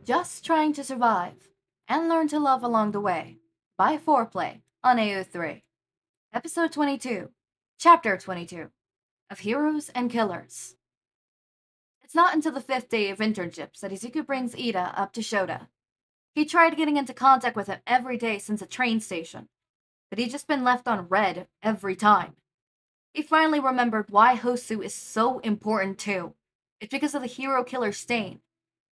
Just trying to survive and learn to love along the way by Foreplay on AO3. Episode 22, Chapter 22 of Heroes and Killers. It's not until the 5th day of internships that Izuku brings Ida up to Shouta. He tried getting into contact with him every day since the train station, but he'd just been left on red every time. He finally remembered why Hosu is so important too. It's because of the hero killer Stain.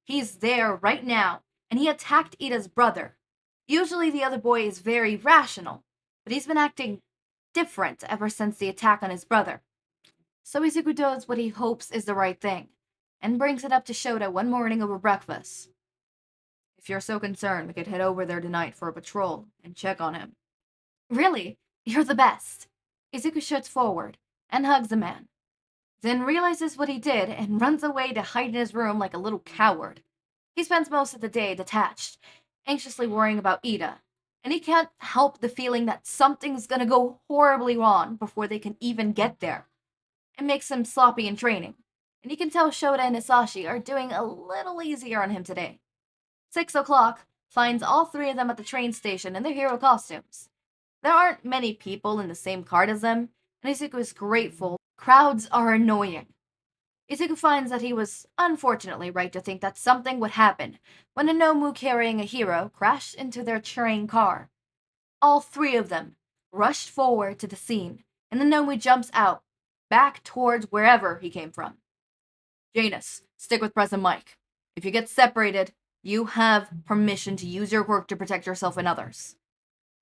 He's there right now, and he attacked Ida's brother. Usually the other boy is very rational, but he's been acting different ever since the attack on his brother. So Izuku does what he hopes is the right thing, and brings it up to Shouta one morning over breakfast. If you're so concerned, we could head over there tonight for a patrol and check on him. Really? You're the best. Izuku shoots forward and hugs the man, then realizes what he did and runs away to hide in his room like a little coward. He spends most of the day detached, anxiously worrying about Ida, and he can't help the feeling that something's gonna go horribly wrong before they can even get there. It makes him sloppy in training, and he can tell Shouta and Hizashi are doing a little easier on him today. 6 o'clock finds all three of them at the train station in their hero costumes. There aren't many people in the same cart as them, and Izuku is grateful. Crowds are annoying. Izuku finds that he was unfortunately right to think that something would happen when a Nomu carrying a hero crashed into their train car. All three of them rushed forward to the scene, and the Nomu jumps out, back towards wherever he came from. Janus, stick with Present Mike. If you get separated, you have permission to use your quirk to protect yourself and others.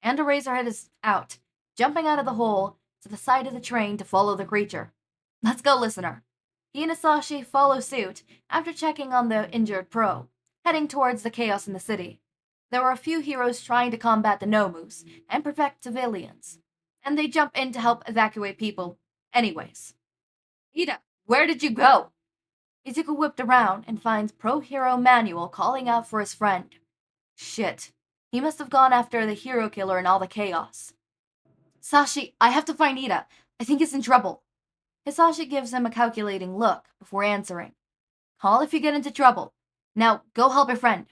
And Eraserhead is out, jumping out of the hole to the side of the train to follow the creature. Let's go, listener. He and Hizashi follow suit after checking on the injured pro, heading towards the chaos in the city. There were a few heroes trying to combat the Nomus and protect civilians, and they jump in to help evacuate people anyways. Ida, where did you go? Izuku whipped around and finds Pro Hero Manuel calling out for his friend. Shit. He must have gone after the hero killer in all the chaos. Sashi, I have to find Ida. I think he's in trouble. Hizashi gives him a calculating look before answering. Call if you get into trouble. Now, go help your friend.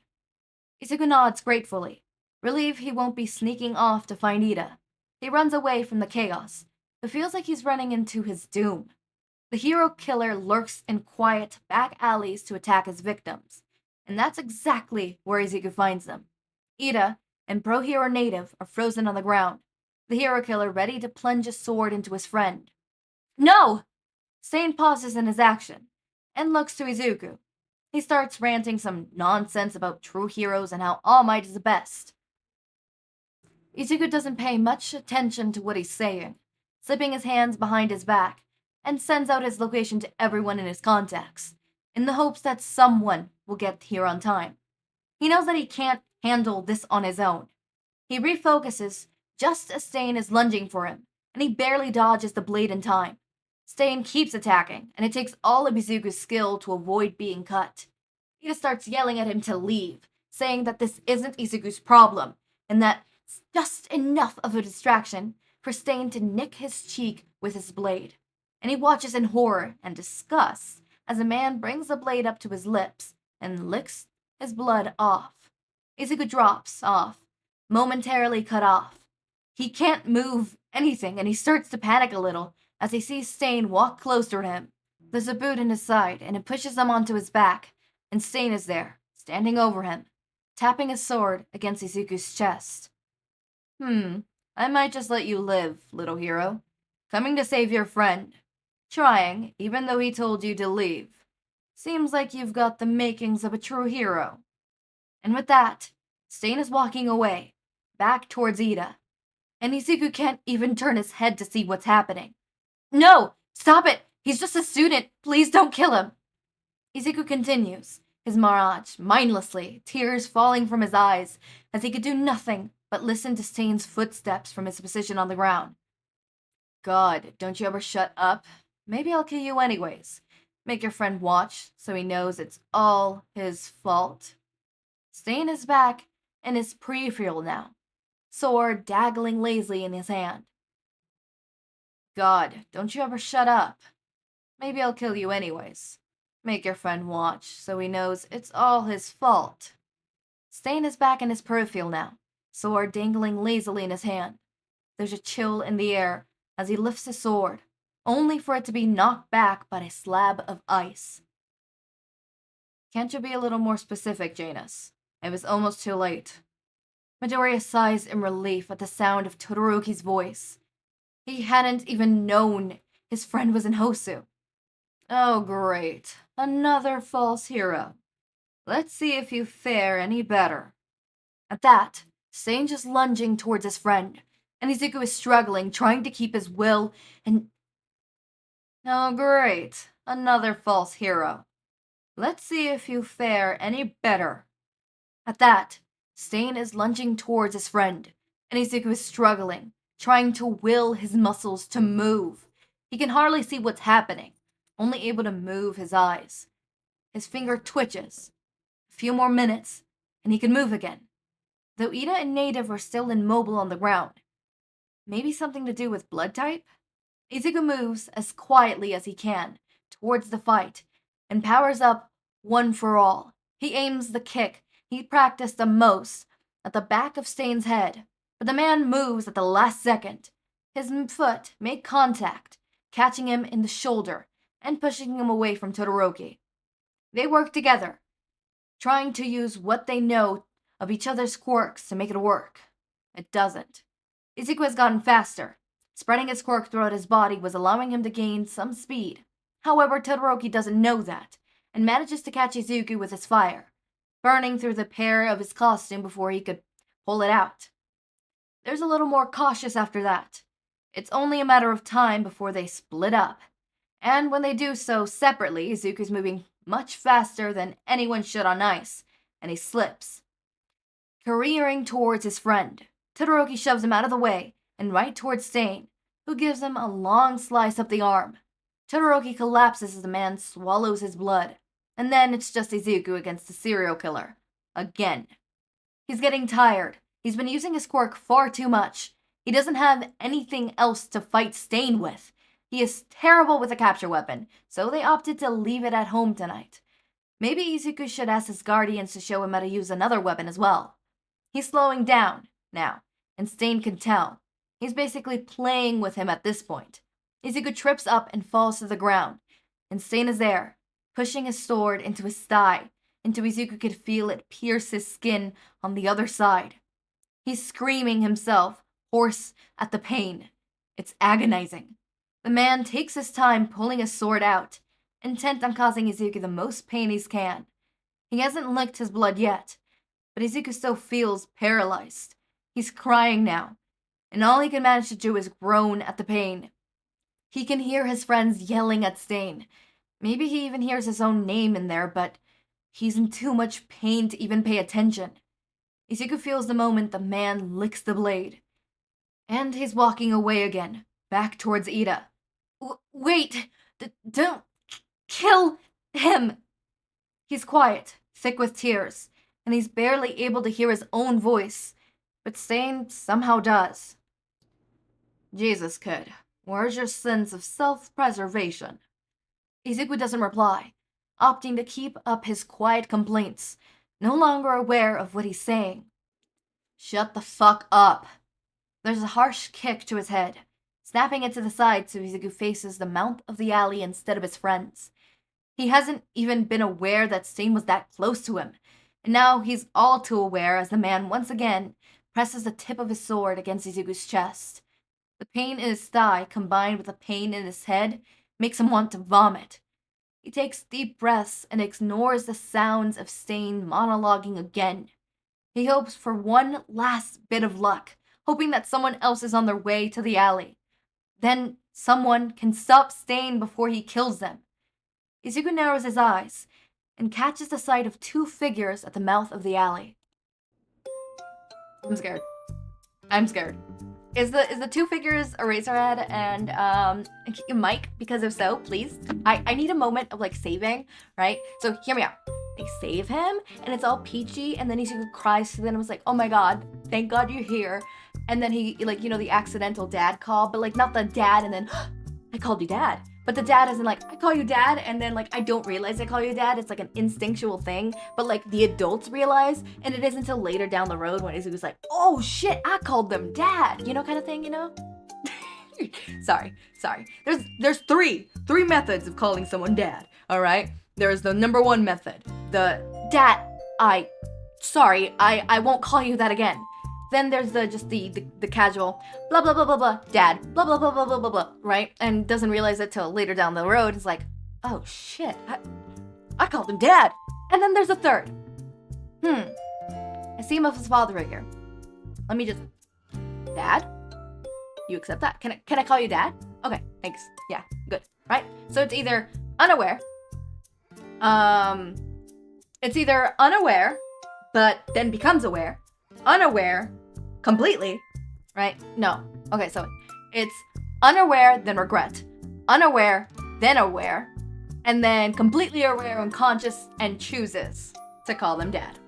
Izuku nods gratefully, relieved he won't be sneaking off to find Ida. He runs away from the chaos, but feels like he's running into his doom. The hero killer lurks in quiet back alleys to attack his victims, and that's exactly where Izuku finds them. Ida and Pro Hero Native are frozen on the ground, the hero killer ready to plunge a sword into his friend. No! Stain pauses in his action and looks to Izuku. He starts ranting some nonsense about true heroes and how All Might is the best. Izuku doesn't pay much attention to what he's saying, slipping his hands behind his back, and sends out his location to everyone in his contacts, in the hopes that someone will get here on time. He knows that he can't handle this on his own. He refocuses just as Stain is lunging for him, and he barely dodges the blade in time. Stain keeps attacking, and it takes all of Izuku's skill to avoid being cut. Ida starts yelling at him to leave, saying that this isn't Izuku's problem, and that it's just enough of a distraction for Stain to nick his cheek with his blade. And he watches in horror and disgust as a man brings the blade up to his lips and licks his blood off. Izuku drops off, momentarily cut off. He can't move anything, and he starts to panic a little as he sees Stain walk closer to him. There's a boot in his side, and it pushes him onto his back, and Stain is there, standing over him, tapping his sword against Izuku's chest. I might just let you live, little hero. Coming to save your friend. Trying, even though he told you to leave. Seems like you've got the makings of a true hero. And with that, Stain is walking away, back towards Ida. And Izuku can't even turn his head to see what's happening. No! Stop it! He's just a student! Please don't kill him! Izuku continues, his mirage, mindlessly, tears falling from his eyes, as he could do nothing but listen to Stain's footsteps from his position on the ground. God, don't you ever shut up? Maybe I'll kill you anyways. Make your friend watch, so he knows it's all his fault. Stain is back in his peripheral now, sword dangling lazily in his hand. God, don't you ever shut up. Maybe I'll kill you anyways. Make your friend watch, so he knows it's all his fault. Stain is back in his peripheral now, sword dangling lazily in his hand. There's a chill in the air as he lifts his sword, only for it to be knocked back by a slab of ice. Can't you be a little more specific, Janus? It was almost too late. Midoriya sighs in relief at the sound of Todoroki's voice. He hadn't even known his friend was in Hosu. Oh great, another false hero. Let's see if you fare any better. At that, Stain is lunging towards his friend, and Izuku is struggling, trying to keep his will, and... Oh great, another false hero. Let's see if you fare any better. At that, Stain is lunging towards his friend, and Izuku is struggling, trying to will his muscles to move. He can hardly see what's happening, only able to move his eyes. His finger twitches. A few more minutes, and he can move again. Though Ida and Native are still immobile on the ground. Maybe something to do with blood type? Izuku moves as quietly as he can towards the fight, and powers up one for all. He aims the kick he practiced the most at the back of Stain's head, but the man moves at the last second. His foot made contact, catching him in the shoulder and pushing him away from Todoroki. They work together, trying to use what they know of each other's quirks to make it work. It doesn't. Izuku has gotten faster. Spreading his quirk throughout his body was allowing him to gain some speed. However, Todoroki doesn't know that, and manages to catch Izuku with his fire, burning through the pair of his costume before he could pull it out. There's a little more cautious after that. It's only a matter of time before they split up, and when they do so separately, Izuku's moving much faster than anyone should on ice, and he slips, careering towards his friend. Todoroki shoves him out of the way and right towards Stain, who gives him a long slice up the arm. Todoroki collapses as the man swallows his blood, and then it's just Izuku against the serial killer. Again. He's getting tired. He's been using his quirk far too much. He doesn't have anything else to fight Stain with. He is terrible with a capture weapon, so they opted to leave it at home tonight. Maybe Izuku should ask his guardians to show him how to use another weapon as well. He's slowing down now, and Stain can tell. He's basically playing with him at this point. Izuku trips up and falls to the ground, and Stain is there, pushing his sword into his thigh, until Izuku could feel it pierce his skin on the other side. He's screaming himself, hoarse at the pain. It's agonizing. The man takes his time pulling his sword out, intent on causing Izuku the most pain he can. He hasn't licked his blood yet, but Izuku still feels paralyzed. He's crying now, and all he can manage to do is groan at the pain. He can hear his friends yelling at Stain. Maybe he even hears his own name in there, but he's in too much pain to even pay attention. Izuku feels the moment the man licks the blade. And he's walking away again, back towards Ida. Wait! Don't kill him! He's quiet, thick with tears, and he's barely able to hear his own voice, but Stain somehow does. Jesus, kid, where's your sense of self-preservation? Izuku doesn't reply, opting to keep up his quiet complaints, no longer aware of what he's saying. Shut the fuck up. There's a harsh kick to his head, snapping it to the side so Izuku faces the mouth of the alley instead of his friends. He hasn't even been aware that Stain was that close to him, and now he's all too aware as the man once again presses the tip of his sword against Izuku's chest. The pain in his thigh, combined with the pain in his head, makes him want to vomit. He takes deep breaths and ignores the sounds of Stain monologuing again. He hopes for one last bit of luck, hoping that someone else is on their way to the alley. Then someone can stop Stain before he kills them. Izuku narrows his eyes and catches the sight of two figures at the mouth of the alley. I'm scared. Is the two figures Eraserhead and Mike? Because if so, please. I need a moment of like saving, right? So hear me out. They save him and it's all peachy, and then Izuku cries to them and was like, oh my god, thank god you're here. And then he, like, you know, the accidental dad call, but like not the dad and then I called you dad. but the dad isn't like, I call you dad, and then like I don't realize I call you dad. It's like an instinctual thing, but like the adults realize, and it isn't until later down the road when Izuku's like, oh shit, I called them dad, you know, kind of thing, you know? Sorry. There's three methods of calling someone dad, all right? There's the number one method, the dad, I won't call you that again. Then there's the casual, blah, blah, blah, blah, blah, dad, blah, blah, blah, blah, blah, blah, blah, right? And doesn't realize it till later down the road. It's like, oh shit, I called him dad. And then there's a third. I see him as his father figure. Let me just, dad? You accept that? Can I call you dad? Okay, thanks. Yeah, good, right? So it's either unaware, but then becomes aware, unaware, completely, right? No. Okay, so it's unaware, then regret, unaware, then aware, and then completely aware and conscious and chooses to call them dad.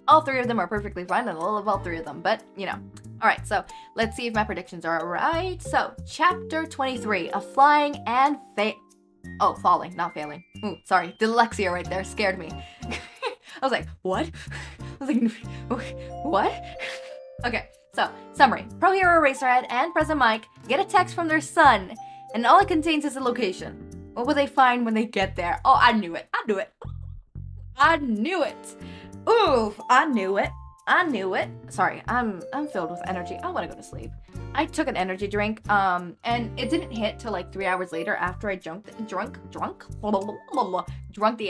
All three of them are perfectly fine, and I love all three of them, but, you know. All right, so let's see if my predictions are right. So, chapter 23, a flying and falling, not failing. Ooh, sorry, dyslexia right there scared me. I was like, what? I was like, what? Okay, so, summary. Pro Hero Eraserhead and Present Mike get a text from their son, and all it contains is a location. What will they find when they get there? Oh, I knew it. Ooh, I knew it. Sorry, I'm filled with energy. I want to go to sleep. I took an energy drink, and it didn't hit till like 3 hours later after I drunk the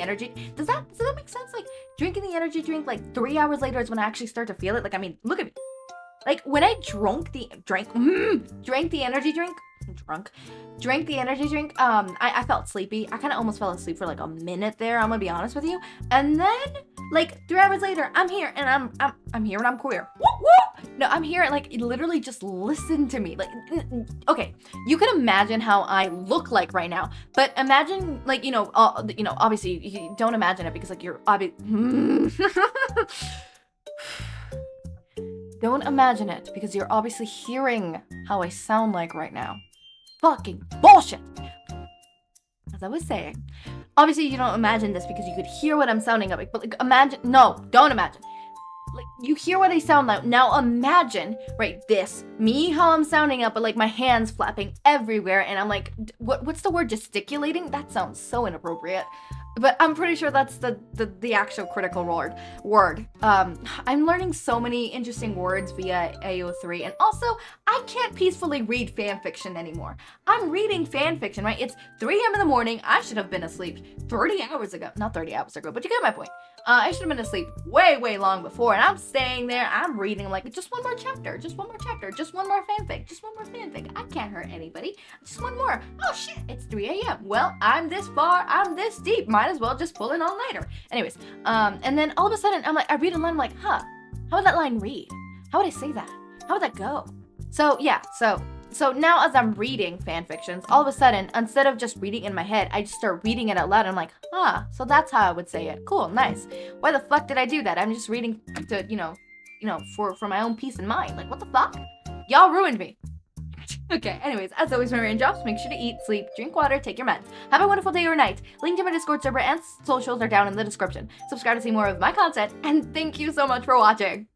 energy. Does that make sense? Like drinking the energy drink like 3 hours later is when I actually start to feel it. Like, I mean, look at me. Like when I drank the energy drink, I felt sleepy. I kind of almost fell asleep for like a minute there, I'm gonna be honest with you. And then like 3 hours later, I'm here and I'm here and I'm queer. Woo woo! No, I'm here, like literally just listen to me. Like, okay, you can imagine how I look like right now, but imagine like, obviously you don't imagine it because like you're don't imagine it because you're obviously hearing how I sound like right now. Fucking bullshit! As I was saying, obviously you don't imagine this because you could hear what I'm sounding like, but like don't imagine. Like, you hear what I sound like. Now imagine, right, me, how I'm sounding up, but like my hands flapping everywhere, and I'm like, what's the word, gesticulating? That sounds so inappropriate. But I'm pretty sure that's the actual critical word. I'm learning so many interesting words via AO3, and also, I can't peacefully read fanfiction anymore. I'm reading fanfiction, right? It's 3 a.m. in the morning. I should have been asleep 30 hours ago. Not 30 hours ago, but you get my point. I should have been asleep way long before, and I'm staying there, I'm reading, I'm like, just one more chapter, just one more fanfic, I can't hurt anybody, just one more. Oh shit, it's 3 a.m. Well, I'm this far, I'm this deep, might as well just pull an all-nighter. Anyways, and then all of a sudden, I'm like, I read a line, I'm like, how would that line read? How would I say that? How would that go? So, yeah, so now as I'm reading fanfictions, all of a sudden, instead of just reading in my head, I just start reading it out loud. I'm like, so that's how I would say it. Cool, nice. Why the fuck did I do that? I'm just reading to, for my own peace of mind. Like, what the fuck? Y'all ruined me. Okay, anyways, as always, my raindrops, make sure to eat, sleep, drink water, take your meds. Have a wonderful day or night. Link to my Discord server and socials are down in the description. Subscribe to see more of my content, and thank you so much for watching.